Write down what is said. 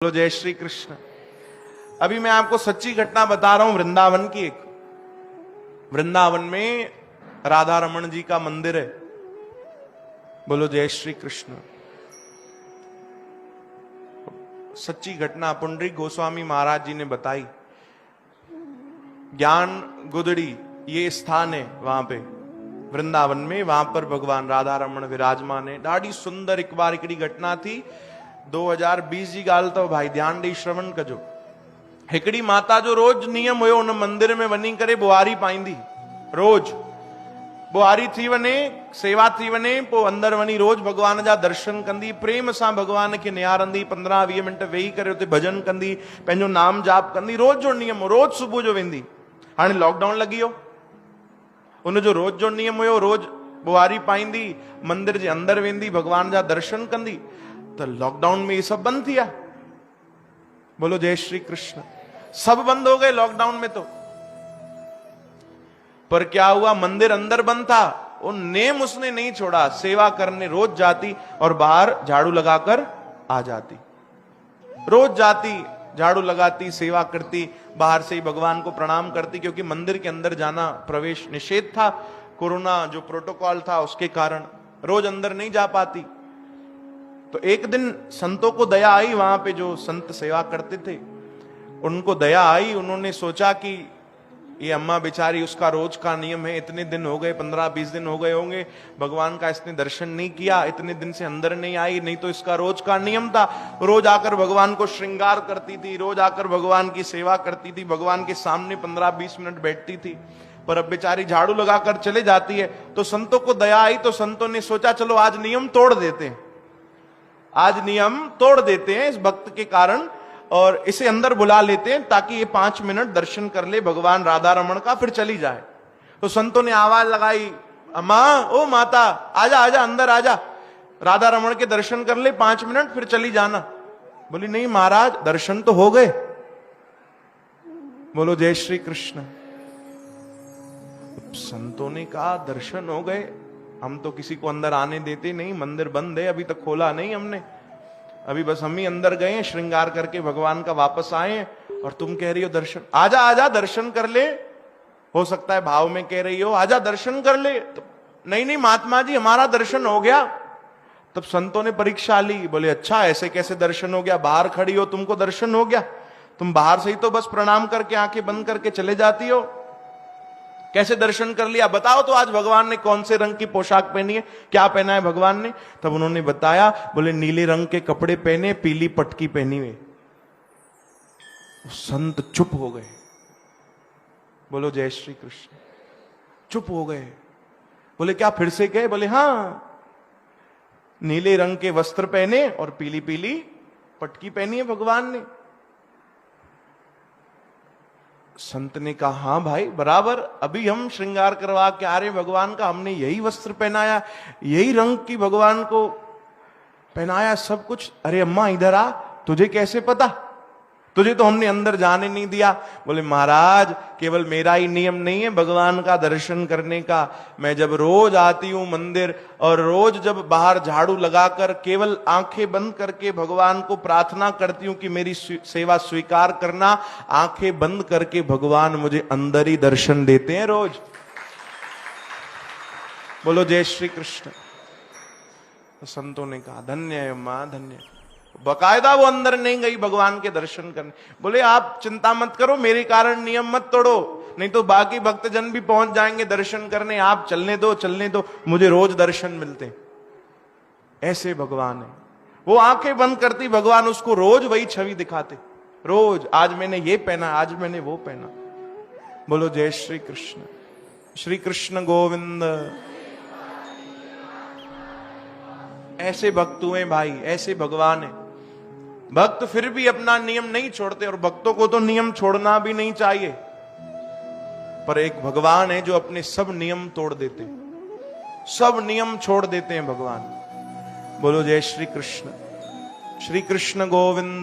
बोलो जय श्री कृष्ण। अभी मैं आपको सच्ची घटना बता रहा हूं वृंदावन की। एक वृंदावन में राधा रमन जी का मंदिर है। बोलो जय श्री कृष्ण। सच्ची घटना पुंडरीक गोस्वामी महाराज जी ने बताई। ज्ञान गुदड़ी ये स्थान है वहां पे वृंदावन में, वहां पर भगवान राधा रमन विराजमान है। ॾाढी सुंदर एक बार हिकिड़ी घटना थी 2020 जी ॻाल्हि अथव भाई, ध्यान ॾेई श्रवण कजो। हिकिड़ी माता जो रोज नियम हुयो उन मंदिर में वञी करे बुआरी पाईंदी। रोज बुआरी थी वञे, सेवा थी वञे, पोइ अंदर वञी रोज भगवान जा दर्शन कंदी, प्रेम सां भगवान खे निहारंदी, 15-20 मिंट वेही करे उते भजन कंदी, पंहिंजो नाम जाप कंदी। रोज जो नियम, रोज सुबुह जो वेंदी। हाणे लॉकडाउन लॻी वियो, उनजो रोज जो नियम हुयो, रोज बुआरी पाईंदी, मंदिर जे अंदर वेंदी, भगवान जा दर्शन कंदी। तो लॉकडाउन में ये सब बंद थिया। बोलो जय श्री कृष्ण। सब बंद हो गए लॉकडाउन में तो। पर क्या हुआ, मंदिर अंदर बंद था, वो नेम उसने नहीं छोड़ा। सेवा करने रोज जाती और बाहर झाड़ू लगाकर आ जाती। रोज जाती, झाड़ू लगाती, सेवा करती, बाहर से ही भगवान को प्रणाम करती, क्योंकि मंदिर के अंदर जाना प्रवेश निषेध था। कोरोना जो प्रोटोकॉल था उसके कारण रोज अंदर नहीं जा पाती। तो एक दिन संतों को दया आई, वहां पे जो संत सेवा करते थे उनको दया आई। उन्होंने सोचा कि ये अम्मा बेचारी, उसका रोज का नियम है, इतने दिन हो गए, 15-20 दिन हो गए होंगे, भगवान का इसने दर्शन नहीं किया, इतने दिन से अंदर नहीं आई, नहीं तो इसका रोज का नियम था। रोज आकर भगवान को श्रृंगार करती थी, रोज आकर भगवान की सेवा करती थी, भगवान के सामने 15-20 मिनट बैठती थी। पर अब बेचारी झाड़ू लगाकर चले जाती है। तो संतों को दया आई, तो संतों ने सोचा चलो आज नियम तोड़ देते हैं, आज नियम तोड़ देते हैं इस भक्त के कारण, और इसे अंदर बुला लेते हैं ताकि ये 5 मिनट दर्शन कर ले भगवान राधा रमन का, फिर चली जाए। तो संतों ने आवाज लगाई, अम्मा, ओ माता, आजा आजा, अंदर आजा, राधा रमन के दर्शन कर ले 5 मिनट, फिर चली जाना। बोली नहीं महाराज, दर्शन तो हो गए। बोलो जय श्री कृष्ण। संतों ने कहा दर्शन हो गए, हम तो किसी को अंदर आने देते नहीं, मंदिर बंद है, अभी तक खोला नहीं हमने, अभी बस हम ही अंदर गए, श्रृंगार करके भगवान का वापस आए, और तुम कह रही हो दर्शन। आजा आजा, दर्शन कर ले। हो सकता है भाव में कह रही हो, आजा दर्शन कर ले। तो नहीं नहीं महात्मा जी, हमारा दर्शन हो गया। तब संतों ने परीक्षा ली। बोले अच्छा, ऐसे कैसे दर्शन हो गया? बाहर खड़ी हो, तुमको दर्शन हो गया? तुम बाहर से ही तो बस प्रणाम करके आंखें बंद करके चले जाती हो, कैसे दर्शन कर लिया? बताओ तो आज भगवान ने कौन से रंग की पोशाक पहनी है, क्या पहना है भगवान ने? तब उन्होंने बताया, बोले नीले रंग के कपड़े पहने, पीली पटकी पहनी हुई। संत चुप हो गए। बोलो जय श्री कृष्ण। चुप हो गए। बोले क्या फिर से गए? बोले हाँ, नीले रंग के वस्त्र पहने और पीली पीली पटकी पहनी है भगवान ने। संत ने कहा हाँ भाई बराबर, अभी हम श्रृंगार करवा के आ रहे भगवान का, हमने यही वस्त्र पहनाया, यही रंग की भगवान को पहनाया, सब कुछ। अरे अम्मा इधर आ, तुझे कैसे पता? तुझे तो हमने अंदर जाने नहीं दिया। बोले महाराज, केवल मेरा ही नियम नहीं है भगवान का दर्शन करने का, मैं जब रोज आती हूं मंदिर, और रोज जब बाहर झाड़ू लगाकर केवल आंखें बंद करके भगवान को प्रार्थना करती हूं कि मेरी सेवा स्वीकार करना, आंखें बंद करके भगवान मुझे अंदर ही दर्शन देते हैं रोज। बोलो जय श्री कृष्ण। तो संतों ने कहा धन्य है मां, धन्य। बकायदा वो अंदर नहीं गई भगवान के दर्शन करने। बोले आप चिंता मत करो, मेरे कारण नियम मत तोड़ो, नहीं तो बाकी भक्तजन भी पहुंच जाएंगे दर्शन करने, आप चलने दो चलने दो, मुझे रोज दर्शन मिलते। ऐसे भगवान है। वो आंखें बंद करती, भगवान उसको रोज वही छवि दिखाते, रोज आज मैंने ये पहना, आज मैंने वो पहना। बोलो जय श्री कृष्ण। श्री कृष्ण गोविंद। ऐसे भक्त हुए भाई, ऐसे भगवान है। भक्त फिर भी अपना नियम नहीं छोड़ते, और भक्तों को तो नियम छोड़ना भी नहीं चाहिए। पर एक भगवान है जो अपने सब नियम तोड़ देते हैं, सब नियम छोड़ देते हैं भगवान। बोलो जय श्री कृष्ण। श्री कृष्ण गोविंद।